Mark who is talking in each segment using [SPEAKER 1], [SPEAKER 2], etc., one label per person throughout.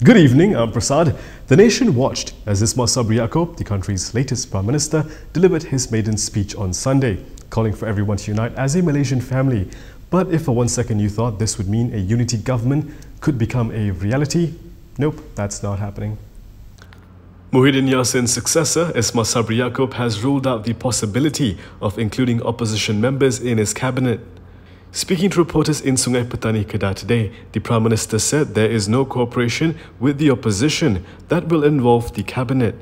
[SPEAKER 1] Good evening, I'm Prasad. The nation watched as Ismail Sabri Yaakob, the country's latest Prime Minister, delivered his maiden speech on Sunday, calling for everyone to unite as a Malaysian family. But if for 1 second you thought this would mean a unity government could become a reality, nope, that's not happening. Muhyiddin Yassin's successor, Ismail Sabri Yaakob, has ruled out the possibility of including opposition members in his cabinet. Speaking to reporters in Sungai Petani, Kedah today, the Prime Minister said there is no cooperation with the opposition that will involve the cabinet.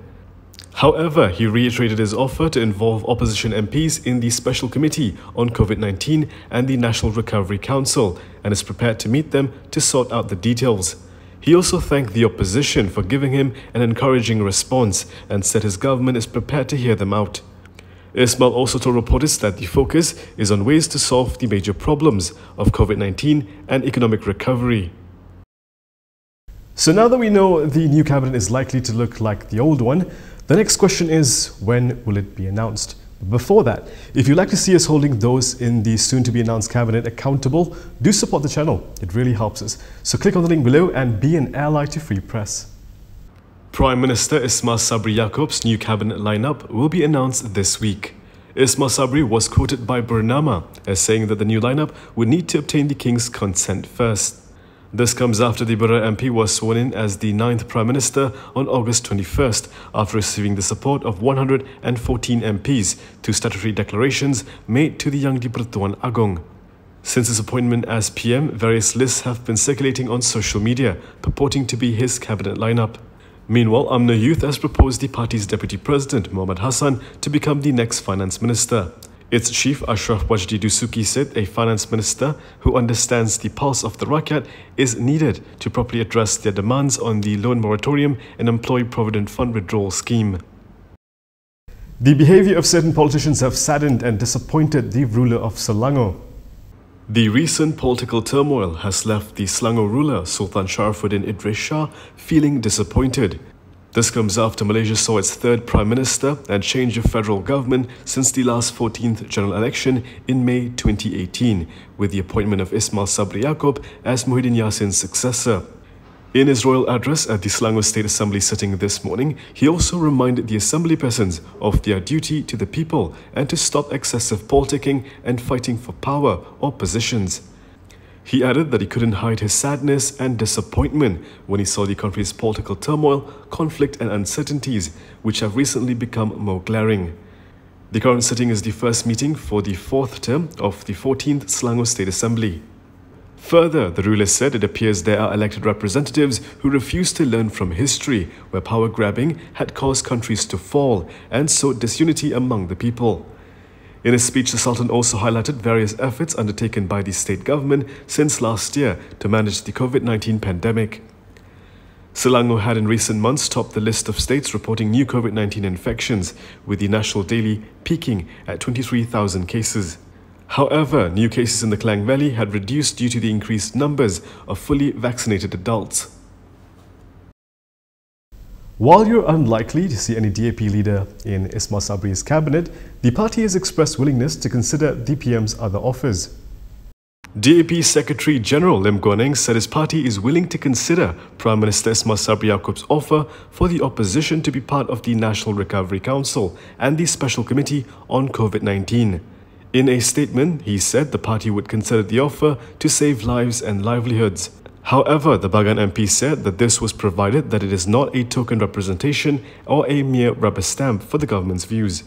[SPEAKER 1] However, he reiterated his offer to involve opposition MPs in the Special Committee on COVID-19 and the National Recovery Council and is prepared to meet them to sort out the details. He also thanked the opposition for giving him an encouraging response and said his government is prepared to hear them out. Ismail also told reporters that the focus is on ways to solve the major problems of COVID-19 and economic recovery. So now that we know the new cabinet is likely to look like the old one, the next question is, when will it be announced? But before that, if you'd like to see us holding those in the soon-to-be-announced cabinet accountable, do support the channel. It really helps us. So click on the link below and be an ally to Free Press. Prime Minister Ismail Sabri Yaakob's new cabinet lineup will be announced this week. Ismail Sabri was quoted by Bernama as saying that the new lineup would need to obtain the King's consent first. This comes after the Bura MP was sworn in as the 9th Prime Minister on August 21st after receiving the support of 114 MPs through statutory declarations made to the Yang di-Pertuan Agong. Since his appointment as PM, various lists have been circulating on social media purporting to be his cabinet lineup. Meanwhile, UMNO Youth has proposed the party's Deputy President, Muhammad Hassan, to become the next Finance Minister. Its chief, Ashraf Wajdi Dusuki, said a Finance Minister who understands the pulse of the Rakyat is needed to properly address their demands on the loan moratorium and Employee Provident Fund withdrawal scheme. The behaviour of certain politicians have saddened and disappointed the ruler of Selangor. The recent political turmoil has left the Selangor ruler, Sultan Sharifuddin Idris Shah, feeling disappointed. This comes after Malaysia saw its third Prime Minister and change of federal government since the last 14th general election in May 2018, with the appointment of Ismail Sabri Yaakob as Muhyiddin Yassin's successor. In his royal address at the Selangor State Assembly sitting this morning, he also reminded the assembly persons of their duty to the people and to stop excessive politicking and fighting for power or positions. He added that he couldn't hide his sadness and disappointment when he saw the country's political turmoil, conflict and uncertainties, which have recently become more glaring. The current sitting is the first meeting for the 4th term of the 14th Selangor State Assembly. Further, the ruler said it appears there are elected representatives who refuse to learn from history, where power grabbing had caused countries to fall and sowed disunity among the people. In his speech, the Sultan also highlighted various efforts undertaken by the state government since last year to manage the COVID-19 pandemic. Selangor had in recent months topped the list of states reporting new COVID-19 infections, with the national daily peaking at 23,000 cases. However, new cases in the Klang Valley had reduced due to the increased numbers of fully vaccinated adults. While you're unlikely to see any DAP leader in Ismail Sabri's cabinet, the party has expressed willingness to consider the PM's other offers. DAP Secretary General Lim Guan Eng said his party is willing to consider Prime Minister Ismail Sabri Yaakob's offer for the opposition to be part of the National Recovery Council and the Special Committee on COVID-19. In a statement, he said the party would consider the offer to save lives and livelihoods. However, the Bagan MP said that this was provided that it is not a token representation or a mere rubber stamp for the government's views.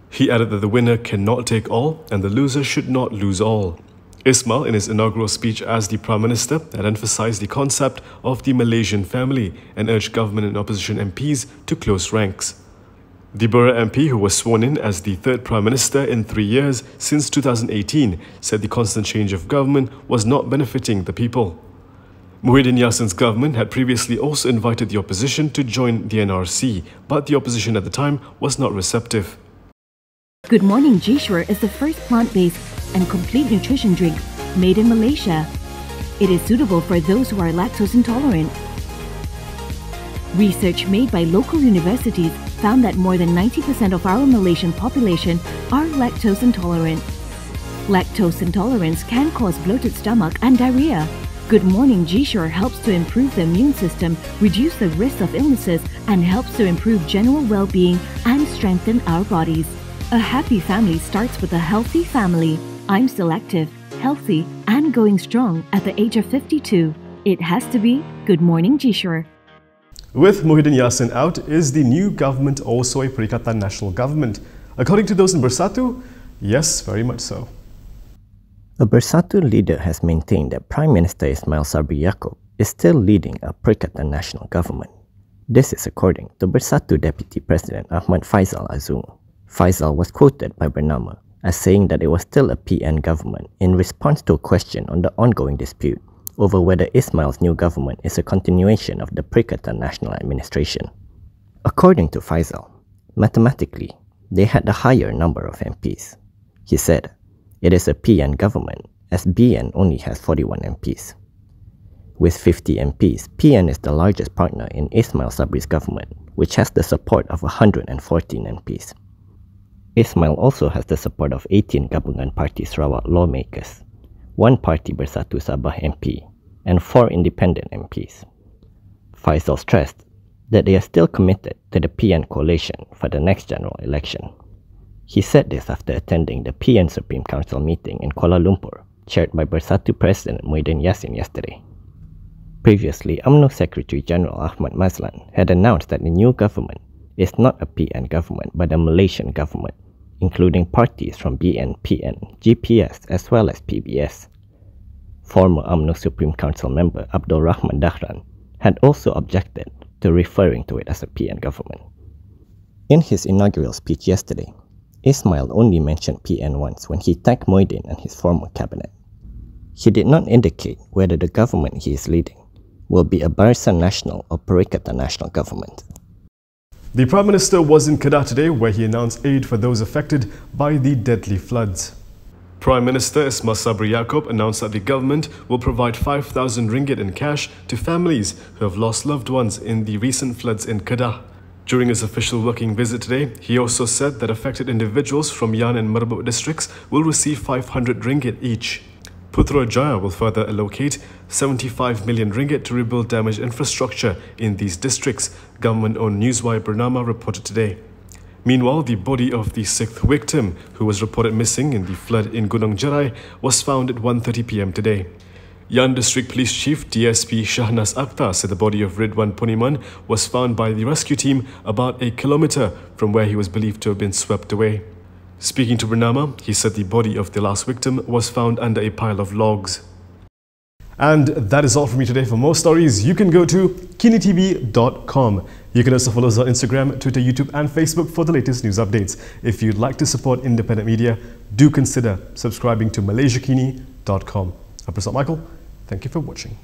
[SPEAKER 1] He added that the winner cannot take all and the loser should not lose all. Ismail, in his inaugural speech as the Prime Minister, had emphasized the concept of the Malaysian family and urged government and opposition MPs to close ranks. The Bura MP, who was sworn in as the third Prime Minister in 3 years since 2018, said the constant change of government was not benefiting the people. Muhyiddin Yassin's government had previously also invited the opposition to join the NRC, but the opposition at the time was not receptive.
[SPEAKER 2] Good Morning G-Sure is the first plant-based and complete nutrition drink made in Malaysia. It is suitable for those who are lactose intolerant. Research made by local universities found that more than 90% of our Malaysian population are lactose intolerant. Lactose intolerance can cause bloated stomach and diarrhea. Good Morning G-Sure helps to improve the immune system, reduce the risk of illnesses, and helps to improve general well-being and strengthen our bodies. A happy family starts with a healthy family. I'm still active, healthy, and going strong at the age of 52. It has to be Good Morning G-Sure.
[SPEAKER 1] With Muhyiddin Yassin out, is the new government also a Perikatan National Government? According to those in Bersatu, yes, very much so.
[SPEAKER 3] A Bersatu leader has maintained that Prime Minister Ismail Sabri Yaakob is still leading a Perikatan National Government. This is according to Bersatu Deputy President Ahmad Faisal Azum. Faisal was quoted by Bernama as saying that it was still a PN government in response to a question on the ongoing dispute over whether Ismail's new government is a continuation of the Perikatan National Administration. According to Faisal, mathematically, they had the higher number of MPs. He said, it is a PN government as BN only has 41 MPs. With 50 MPs, PN is the largest partner in Ismail Sabri's government, which has the support of 114 MPs. Ismail also has the support of 18 Gabungan Parti Sarawak lawmakers, 1 Parti Bersatu Sabah MP, and 4 independent MPs. Faisal stressed that they are still committed to the PN coalition for the next general election. He said this after attending the PN Supreme Council meeting in Kuala Lumpur, chaired by Bersatu President Muhyiddin Yassin yesterday. Previously, UMNO Secretary General Ahmad Mazlan had announced that the new government is not a PN government but a Malaysian government, including parties from BN, PN, GPS as well as PBS. Former UMNO Supreme Council member Abdul Rahman Dahran had also objected to referring to it as a PN government. In his inaugural speech yesterday, Ismail only mentioned PN once when he thanked Muhyiddin and his former cabinet. He did not indicate whether the government he is leading will be a Barisan Nasional or Perikatan National government.
[SPEAKER 1] The Prime Minister was in Kedah today where he announced aid for those affected by the deadly floods. Prime Minister Ismail Sabri Yaakob announced that the government will provide 5,000 ringgit in cash to families who have lost loved ones in the recent floods in Kedah. During his official working visit today, he also said that affected individuals from Yan and Merbuk districts will receive 500 ringgit each. Putrajaya will further allocate 75 million ringgit to rebuild damaged infrastructure in these districts, government-owned Newswire Bernama reported today. Meanwhile, the body of the 6th victim, who was reported missing in the flood in Gunung Jerai, was found at 1:30 p.m. today. Yan District Police Chief DSP Shahnas Akhtar said the body of Ridwan Puniman was found by the rescue team about a kilometre from where he was believed to have been swept away. Speaking to Bernama, he said the body of the last victim was found under a pile of logs. And that is all from me today. For more stories, you can go to KiniTV.com. You can also follow us on Instagram, Twitter, YouTube and Facebook for the latest news updates. If you'd like to support independent media, do consider subscribing to MalaysiaKini.com. I'm Prasad Michael. Thank you for watching.